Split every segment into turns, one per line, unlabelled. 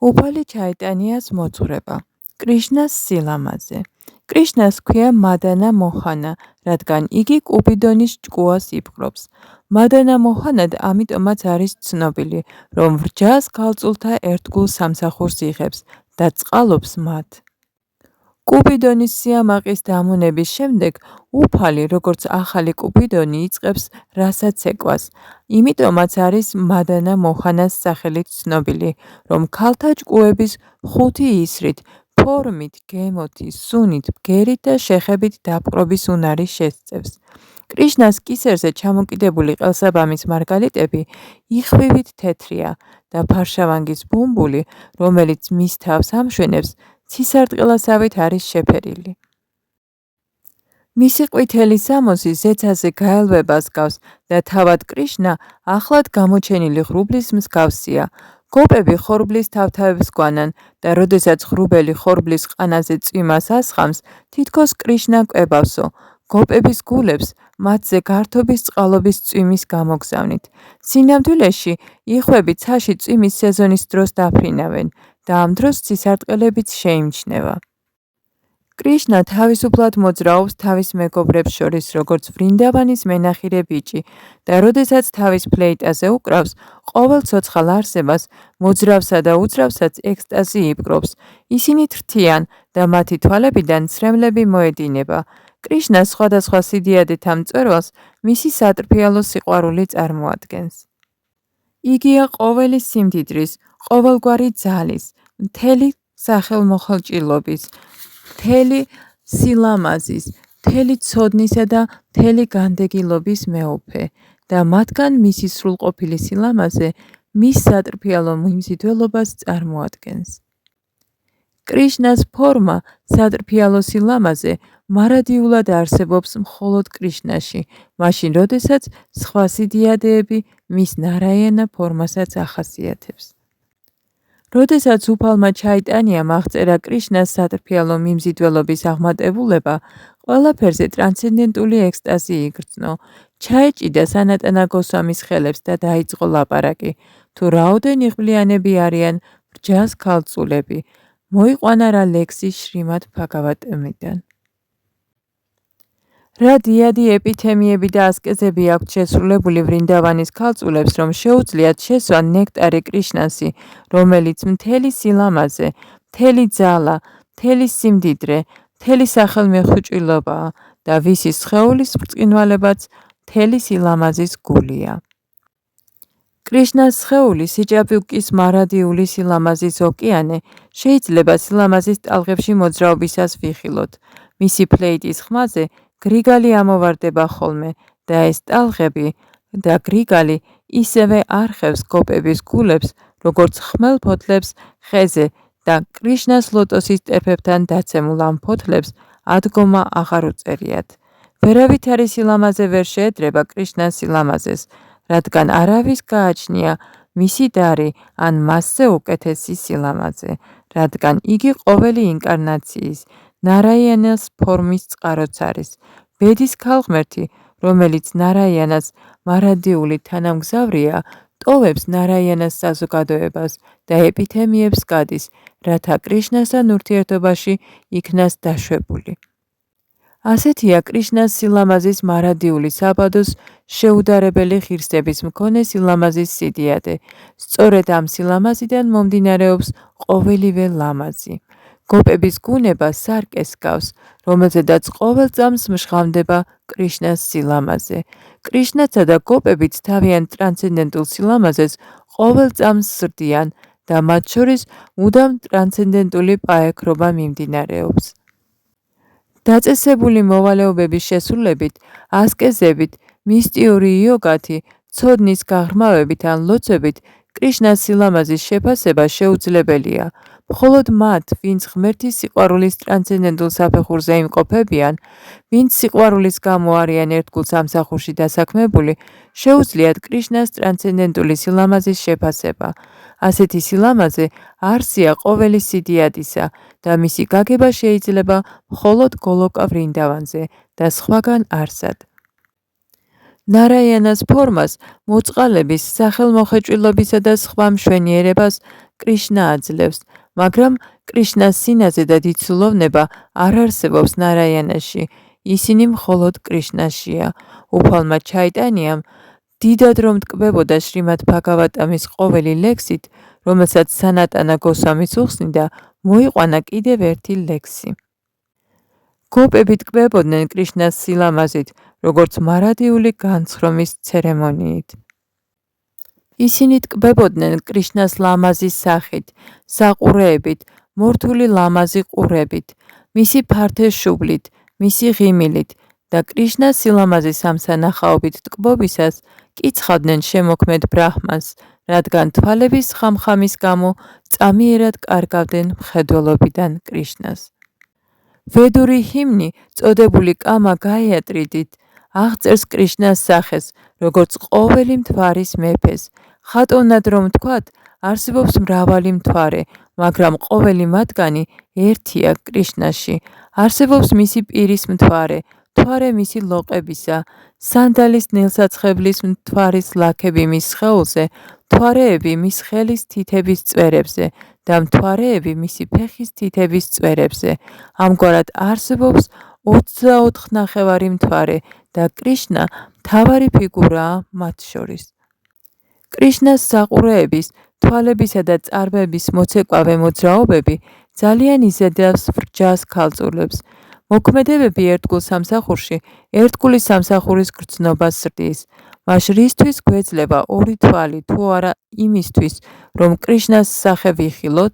უფალი ჩაიტანიას მოძღვრება. კრიშნას სილამაზე. კრიშნას ქვია მადანა მოჰანა, რადგან იგი კუპიდონის ჭკუას იპყრობს. მადანა მოჰანად ამიტომაც არის ცნობილი, რომ ვრჯას ქალწულთა ერთგულ სამსახურს იღებს და წყალობს მათ. კუპიდონის სიამაყის დამონების შემდეგ უფალი, როგორც ახალი კუპიდონი, იწყებს რასაც ეკვას. იმიტომაც არის მადანა მოჰანას სახელით ცნობილი, რომ ქალთა ჭკუების 5 ისრით, ფორმით, გემოთი, სუნით, ბგერით და შეხებით დაპყრობის უნარი შესწევს. კრიშნას კისერზე ჩამოკიდებული ყელსაბამის მარგალიტები იხვივით თეთრია და ფარშავანგის ბუმბული, რომელიც მის თავს ამშვენებს, ცისარტყელასავით არის შეფერილი. მისი ყვითელი სამოსი ზეცაზე გაელვებას გავს და თავად კრიშნა ახლად გამოჩენილი ღრუბლის მსგავსია. გოპები ხორბლის თავთავებს გვანან და როდესაც ღრუბელი ხორბლის ყანაზე წვიმას ასხამს, თითქოს კრიშნა კვებავსო. გოპების გულებს მათზე გართობის წყალობის წვიმის გამოგზავნით. სინამდვილეში იხვები ცაში წვიმის სეზონის დროს დაფრინავენ და ამ დროს ცისარტყელებიც შეიმჩნევა. კრიშნა თავისუფლად მოძრაობს თავის მეგობრებს შორის, როგორც ვრინდავანის მენახირე ბიჭი და როდესაც თავის ფლეიტაზე უკრავს, ყოველ ცოცხალ არსებას, მოძრავსა და უძრავსაც ექსტაზი იპყრობს. ისინი თრთიან და მათი თვალებიდან ცრემლები მოედინება. კრიშნა სხვადასხვა სიდიადეთა მწვერვალს მისი სატრფიალო სიყვარული წარმოადგენს. იგია ყოველი სიმდიდრის, ყოველგვარი ძალის, მთელი სახელმოხელჭილობის, მთელი სილამაზის, მთელი ცოდნისა და მთელი განდეგილობის მეუფე და მათგან მისი სრულყოფილი სილამაზე მის სატრფიალო მიმზიდველობას წარმოადგენს. კრიშნას ფორმა სატრფიალო სილამაზე მარადიულად არსებობს მხოლოდ კრიშნაში, მაშინ როდესაც სხვა სიდიადეები მის ნარაიანა ფორმასაც ახასიათებს. როდესაც უფალმა ჩაიტანიამ აღწერა კრიშნას სატრფიალო მიმზიდველობის აღმატებულება, ყველაფერზე ტრანსცენდენტული ექსტაზი იგრძნო. ჩაეჭიდა სანატანა გოსვამის ხელებს და დაიწყო ლაპარაკი. თუ რაოდენ იღბლიანები არიან ვრჯას ქალწულები, მოიყვანა რა ლექსი შრიმად ბჰაგავატამიდან. რა დიადი ეპითემიები და ასკეზები აქვთ შესრულებული ვრინდავანის ქალწულებს, რომ შეუძლიათ შესვა ნექტარი კრიშნასი, რომელიც მთელი სილამაზე, მთელი ძალა, მთელი სიმდიდრე, მთელი სახელმეხუჭილობაა და ვისი სხეულის ბრწყინვალებაც მთელი სილამაზის გულია. კრიშნას სხეული სიჭაბუკის მარადიული სილამაზის ოკეანე შეიძლება სილამაზის ტალღებში მოძრაობისას ვიხილოთ. მისი ფლეიტის ხმაზე გრიგალი ამოვარდება ხოლმე და ეს ტალღები და გრიგალი ისევე არხევს გოპების გულებს, როგორც ხმელ ფოთლებს ხეზე და კრიშნას ლოტოსის ტერფებთან დაცემულ ამ ფოთლებს ადგომა აღარ უწერიათ. ვერავითარი სილამაზე ვერ შეედრება კრიშნას სილამაზეს, რადგან არავის გააჩნია მისი დარი ან მასზე უკეთესი სილამაზე, რადგან იგი ყოველი ინკარნაციის, ნარაიანას ფორმის წყაროც არის. ბედის ქალღმერთი, რომელიც ნარაიანას მარადიული თანამგზავრია, ტოვებს ნარაიანას საზოგადოებას და ეპითემიებს გადის, რათა კრიშნასთან ურთიერთობაში იქნას დაშვებული. ასეთია კრიშნას სილამაზის მარადიული საბადოს შეუდარებელი ღირსების მქონე სილამაზის სიდიადე. სწორედ ამ სილამაზიდან მომდინარეობს ყოველივე ლამაზი. გოპების გუნება სარკეს გავს, რომელზედაც ყოველ წამს მშღავდება კრიშნას სილამაზე. კრიშნაცა და გოპებიც თავიანთ ტრანსცენდენტულ სილამაზეს ყოველ წამს ზრდიან და მათ შორის მუდამ ტრანსცენდენტული პაექრობა მიმდინარეობს. დაწესებული მოვალეობების შესრულებით, ასკეზებით, მისტიური იოგათი, ცოდნის გაღრმავებით ან ლოცვებით კრიშნას სილამაზის შეფასება შეუძლებელია. მხოლოდ მათ, ვინც ღმერთის სიყვარულის ტრანსცენდენტულ საფეხურზე იმყოფებიან, ვინც სიყვარულის გამო არიან ერთგულ სამსახურში დასაქმებული, შეუძლიათ კრიშნას ტრანსცენდენტული სილამაზის შეფასება. ასეთი სილამაზე არსია ყოველი სიდიადისა და მისი გაგება შეიძლება მხოლოდ გოლოკა ვრინდავანზე და სხვაგან არსად. ნარაიანას ფორმას, მოწყალების, სახელმოხეჭვილობისა და სხვა მშვენიერებას კრიშნა აძლევს, მაგრამ კრიშნას სინაზე და დიდსულოვნება არ არსებობს ნარაიანაში, ისინი მხოლოდ კრიშნაშია. უფალმა ჩაიტანიამ დიდად რომ ტკბებოდა შრიმად ბჰაგავატამის ყოველი ლექსით, რომელსაც სანატანა გოსვამის უხსნიდა, მოიყვანა კიდევ ერთი ლექსი. გოპები ტკბებოდნენ კრიშნას სილამაზით, როგორც მარადიული განცხრომის ცერემონიით. ისინი ტკბებოდნენ კრიშნას ლამაზის სახით, საყურეებით, მორთული ლამაზი ყურებით, მისი ფართე შუბლით, მისი ღიმილით და კრიშნას სილამაზის სამსანახაობით ტკბობისას კიცხავდნენ შემოქმედ ბრაჰმანს, რადგან თვალების ხამხამის გამო წამიერად კარგავდნენ მხედველობიდან კრიშნას. ვედური ჰიმნი, წოდებული კამა გაიატრიდით, აღწერს კრიშნას სახეს, როგორც ყოველი მთვარის მეფეს. ხატოვნად რომ ვთქვათ, არსებობს მრავალი მთვარე, მაგრამ ყოველი მათგანი ერთია კრიშნაში. არსებობს მისი პირის მთვარე, მთვარე მისი ლოყებისა, სანდალის ნელსაცხებლის მთვარის ლაქები მის სხეულზე, მთვარეები მის ხელის თითების წვერებზე და მთვარეები მისი ფეხის თითების წვერებზე. ამგვარად არსებობს 24 ნახევარი მთვარე და კრიშნა მთავარი ფიგურაა მათ შორის. კრიშნას საყურეების, თვალებისა და წარბების მოცეკვავე მოძრაობები ძალიან იზედავს ვრჯას ქალწულებს. მოქმედებები ერთგულ სამსახურში ერთგულის სამსახურის გრძნობას ზრდის. მას რისთვის გვეძლება ორი თვალი თუ არა იმისთვის, რომ კრიშნას სახე ვიხილოთ,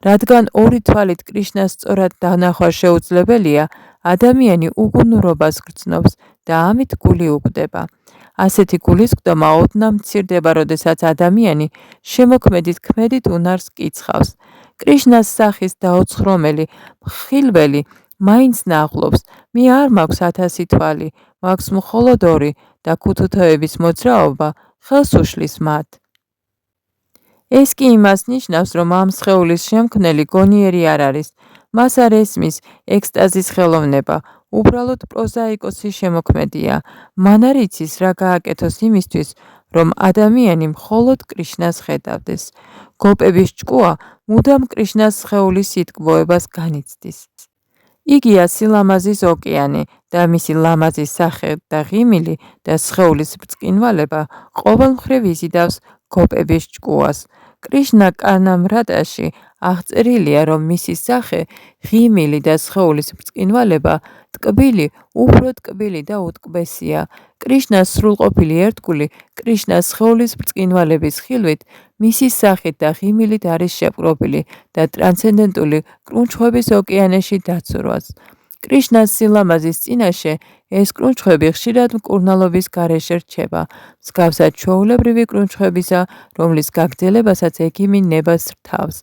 რადგან ორი თვალით კრიშნას სწორად დანახვა შეუძლებელია, ადამიანი უგუნურობას გრძნობს და ამით გული უკვდება. ასეთი გულისკვდომა ოდნავ მცირდება, როდესაც ადამიანი შემოქმედით ქმედით უნარს კიცხავს. კრიშნას სახის დაუცხრომელი მხილველი მაინც ნაღლობს, მე არ მაქვს 1000 თვალი, მაქვს მხოლოდ 2 და ქუთუთოების მოძრაობა ხელს უშლის მათ. ეს კი იმას ნიშნავს, რომ ამ სხეულის შემქმნელი გონიერი არ არის, მას არ ესმის ექსტაზის ხელოვნება, უბრალოდ პროზაიკოსი შემოქმედია. მან არ იცის რა გააკეთოს იმისთვის, რომ ადამიანი მხოლოდ კრიშნას ხედავდეს. გოპების ჭკუა მუდამ კრიშნას სხეულის სიტკბოებას განიცდის. იგია სილამაზის ოკეანე და მისი ლამაზი სახე და ღიმილი და სხეულის ბრწყინვალება ყოველ მხრივ იზიდავს გოპების ჭკუას. კრიშნა კანამრატაში აღწერილია, რომ მისი სახე, ღიმილი და სხეულის ბრწყინვალება ტკბილი, უფრო ტკბილი და უტკბესია. კრიშნას სრულყოფილი ერთგული, კრიშნას სხეულის ბრწყინვალების ხილვით, მისი სახით და ღიმილით არის შეპყრობილი და ტრანსცენდენტული კრუნჩხვების ოკეანეში დაცურავს. კრიშნას სილამაზის წინაშე ეს კრუნჩხვები ხშირად მკურნალობის გარეშე რჩება, მსგავსად ჩვეულებრივი კრუნჩხვებისა, რომლის გაგრძელებასაც ექიმი ნებას რთავს,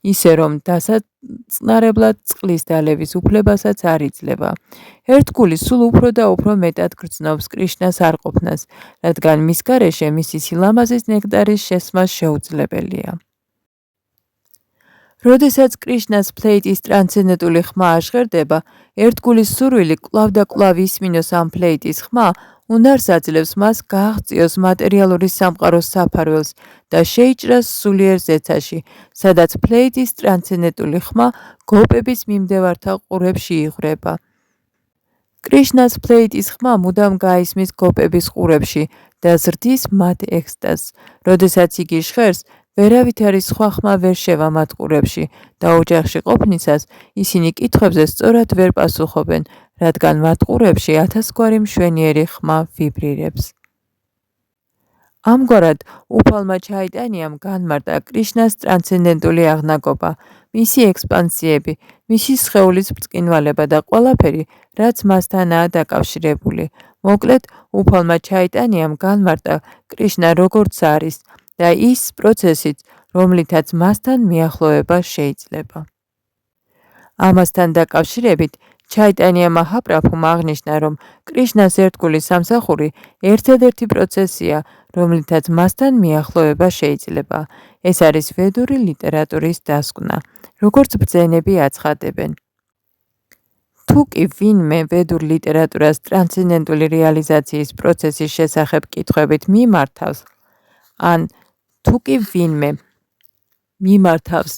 ისე რომ დასაწნარებლად წყლის დალევის უფლებასაც არ იძლევა. ერთგული სულ უფრო და უფრო მეტად გრძნობს კრიშნას არყოფნას, რადგან მის გარეშე მისი სილამაზის ნექტარის შესმა შეუძლებელია. როდესაც კრიშნას ფლეიტის ტრანსცენდენტული ხმა აჟღერდება, ერთგულის სურვილი კვლავ და კვლავ ისმინოს ამ ფლეიტის ხმა, უნარს აძლევს მას გააღწიოს მატერიალური სამყაროს საფარველს და შეიჭრას სულიერ ზეცაში, სადაც ფლეიტის ტრანსცენდენტული ხმა გოპების მიმდევართა ყურებში იღვრება. კრიშნას ფლეიტის ხმა მუდამ გაისმის გოპების ყურებში და ზრდის მათ ექსტაზს. როდესაც იგი ჟღერს, ვერავით არის სხვა ხმა ვერ შევა მათ ყურებში და ოჯახში ყოფნისას ისინი კითხვებზე სწორად ვერ პასუხობენ, რადგან მათ ყურებში 1000 გვარი მშვენიერი ხმა ვიბრირებს. ამგვარად, უფალმა ჩაიტანიამ განმარტა კრიშნას ტრანსცენდენტული აღნაგობა, მისი ექსპანსიები, მისი სხეულის ბრწყინვალება და ყველაფერი, რაც მასთანაა დაკავშირებული. მოკლედ, უფალმა ჩაიტანიამ განმარტა კრიშნა როგორც არის და ის პროცესით, რომლითაც მასთან მიახლოება შეიძლება. ამასთან დაკავშირებით, ჩაიტანია მაჰაპრაბჰუმ აღნიშნა, რომ კრიშნას ერთგული სამსახური ერთადერთი პროცესია, რომლითაც მასთან მიახლოება შეიძლება. ეს არის ვედური ლიტერატურის დასკვნა, როგორც ბრძენები აცხადებენ. თუ კი ვინმე ვედურ ლიტერატურას ტრანსცენდენტული რეალიზაციის პროცესის შესახებ კითხვებით მიმართავს, ან თუ კი ვინმე მიმართავს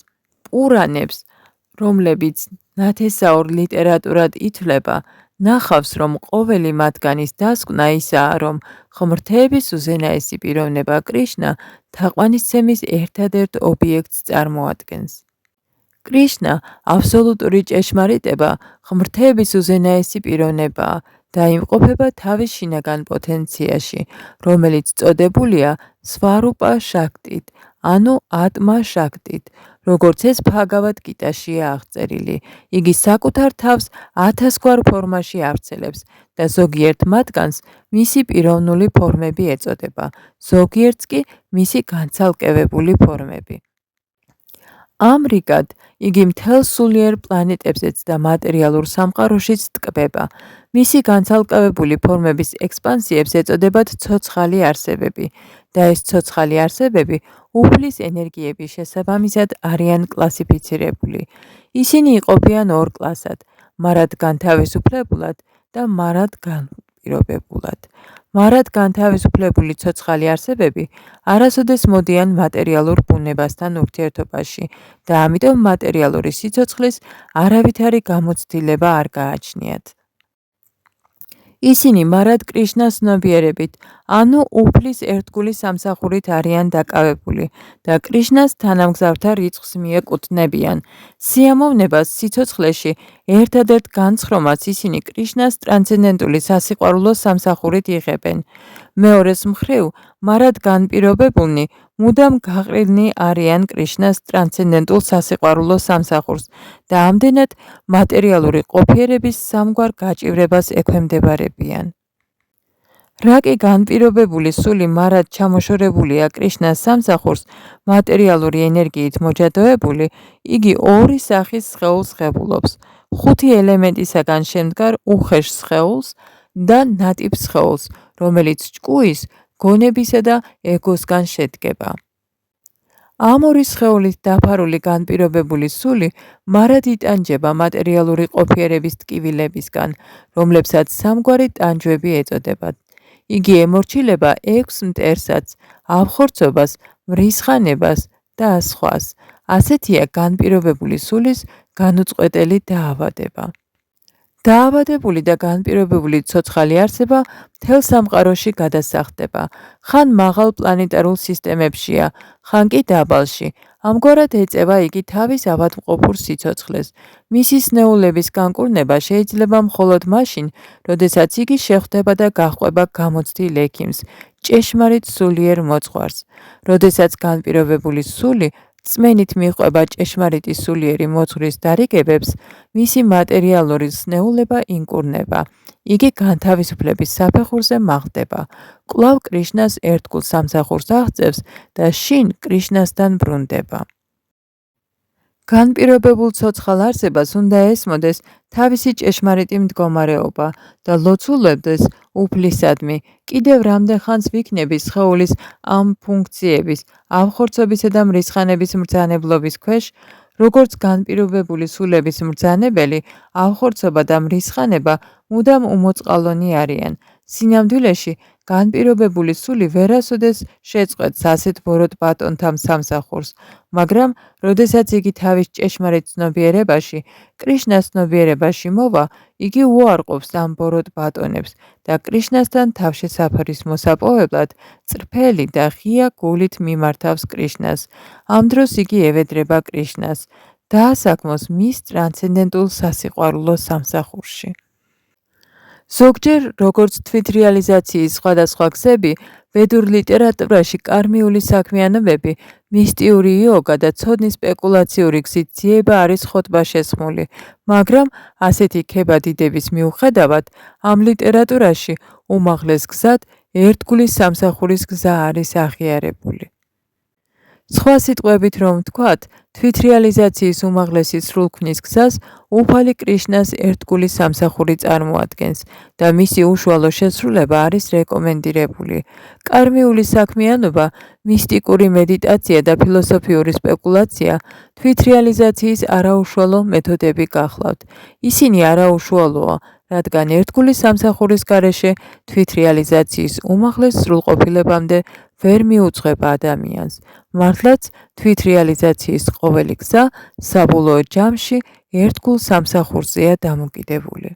პურანებს, რომლებიც ნათესაურ ლიტერატურად ითვლება, ნახავს, რომ ყოველი მათგანის დასკვნა ისაა, რომ ღმრთების უზენაესი პიროვნება კრიშნა თაყვანისცემის ერთადერთ ობიექტს წარმოადგენს. კრიშნა აბსოლუტური ჭეშმარიტება ღმრთების უზენაესი პიროვნებაა და იმყოფება თავის შინაგან პოტენციაში, რომელიც წოდებულია სვარუპა შაქტით, ანუ ატმა შაქტით, როგორც ეს ფაგავად გიტაშია აღწერილი. იგი საკუთარ თავს 1000 გვარ ფორმაში ავრცელებს და ზოგიერთ მათგანს მისი პიროვნული ფორმები ეწოდება, ზოგიერთს კი მისი განცალკევებული ფორმები. ამრიგად, იგი მთელ სულიერ პლანეტებზეც და მატერიალურ სამყაროშიც ტკბება. მისი განცალკევებული ფორმების ექსპანსიებს ეწოდებათ ცოცხალი არსებები და ეს ცოცხალი არსებები უფლის ენერგიების შესაბამისად არიან კლასიფიცირებული. ისინი იყოფიან ორ კლასად: მარად განთავისუფლებულად და მარად განპირობებულად. მარად განთავისუფლებული ცოცხალი არსებები არასოდეს მოდიან მატერიალურ ბუნებასთან ურთიერთობაში და ამიტომ მატერიალური სიცოცხლის არავითარი გამოცდილება არ გააჩნიათ. ისინი მარად კრიშნას ცნობიერებით, ანუ უფლის ერთგული სამსახურით არიან დაკავებული და კრიშნას თანამგზავრთა რიცხვს მიეკუთვნებიან. სიამოვნებას სიცოცხლეში ერთადერთ განცხრომას ისინი კრიშნას ტრანსცენდენტული სასიყვარულო სამსახურით იღებენ. მეორეს მხრივ, მარად განპირობებულნი მუდამ გაყრილნი არიან კრიშნას ტრანსცენდენტულ სასიყვარულო სამსახურს და ამდენად მატერიალური ყოფიერების სამგვარ გაჭირვებას ექვემდებარებიან. რა კი განპირობებული სული მარად ჩამოშორებულია კრიშნას სამსახურს მატერიალური ენერგიით მოჯადოებული, იგი ორი სახის სხეულს ღებულობს: 5 ელემენტისაგან შემდგარ უხეშ სხეულს და ნატიფ სხეულს, რომელიც ჭკუის, გონებისა და ეგოსგან შედგება. ამ ორი სხეულით დაფარული განპირობებული სული მარად იტანჯება მატერიალური ყოფიერების ტკივილებისგან, რომლებსაც სამგვარი ტანჯვები ეწოდებათ. იგი ემორჩილება 6 მტერსats, აბხორცობას, მრისხანებას და სხვას. ასეთია განპირობებული სულის განუწყვეტელი დაავადება. დაავადებული და განპირობებული ცოცხალი არსება მთელ სამყაროში გადასახდება. ხან მაღალ პლანეტარულ სისტემებშია, ხან კი დაბალში. ამგვარად ეწევა იგი თავის ავადმყოფურ სიცოცხლეს. მისი სნეულების განკურნება შეიძლება მხოლოდ მაშინ, როდესაც იგი შეხვდება და გაჰყვება გამოცდილ ექიმს, ჭეშმარიტ სულიერ მოძღვარს. როდესაც განპირობებული სული წმენით მიჰყვება ჭეშმარიტი სულიერი მოძღვრის დარიგებებს, მისი მატერიალური სნეულება ინკურნება. იგი განთავისუფლების საფეხურზე მაღდება. კვლავ კრიშნას ერთგულ სამსახურს აღწევს და შინ კრიშნასთან ბრუნდება. განპირობებულ ცოცხალ არსებას უნდა ესმოდეს თავისი ჭეშმარიტი მდგომარეობა და ლოცულობდეს უფლისადმი. კიდევ რამდენ ხანს ვიქნები სხეულის ამ ფუნქციების, აბხორცობისა და მრისხანების მბრძანებლობის ქვეშ? როგორც განპირობებული სულების მბრძანებელი, აბხორცობა და მრისხანება მუდამ უმოწყალონი არიან. სინამდვილეში, განპირობებული სული ვერასოდეს შეწყვეტს ასეთ ბოროტ ბატონთა სამსახურს, მაგრამ როდესაც იგი თავის ჭეშმარიტ ცნობიერებაში, კრიშნას ცნობიერებაში მოვა, იგი უარყოფს ამ ბოროტ ბატონებს და კრიშნასთან თავშესაფრის მოსაპოვებლად წრფელი და ღია გულით მიმართავს კრიშნას. ამ დროს იგი ევედრება კრიშნას, დაასაქმოს მის ტრანსცენდენტულ სასიყვარულო სამსახურში. ზოგჯერ, როგორც თვითრეალიზაციის სხვადასხვა გზები, ვედურ ლიტერატურაში კარმიული საქმიანობები, მისტიური იოგა და ცოდნის სპეკულაციური გზით ძიება არის ხოტბაშესხმული, მაგრამ ასეთი ქებადიდების მიუხედავად, ამ ლიტერატურაში უმაღლეს გზად ერთგული სამსახურის გზა არის აღიარებული. სხვა სიტყვებით რომ ვთქვათ, თვითრეალიზაციის უმაღლესი სრულქმნის გზას უფალი კრიშნას ერთგული სამსახური წარმოადგენს და მისი უშუალო შესრულება არის რეკომენდირებული. კარმიული საქმიანობა, მისტიკური მედიტაცია და ფილოსოფიური სპეკულაცია თვითრეალიზაციის არაუშუალო მეთოდები გახლავთ. ისინი არაუშუალოა, რადგან ერთგული სამსახურის გარეშე თვითრეალიზაციის უმაღლეს სრულყოფილებამდე ვერ მიუძღვება ადამიანს. მართლაც თვითრეალიზაციის ყოველი გზა საბოლოო ჯამში ერთგულ სამსახურზეა დამოკიდებული.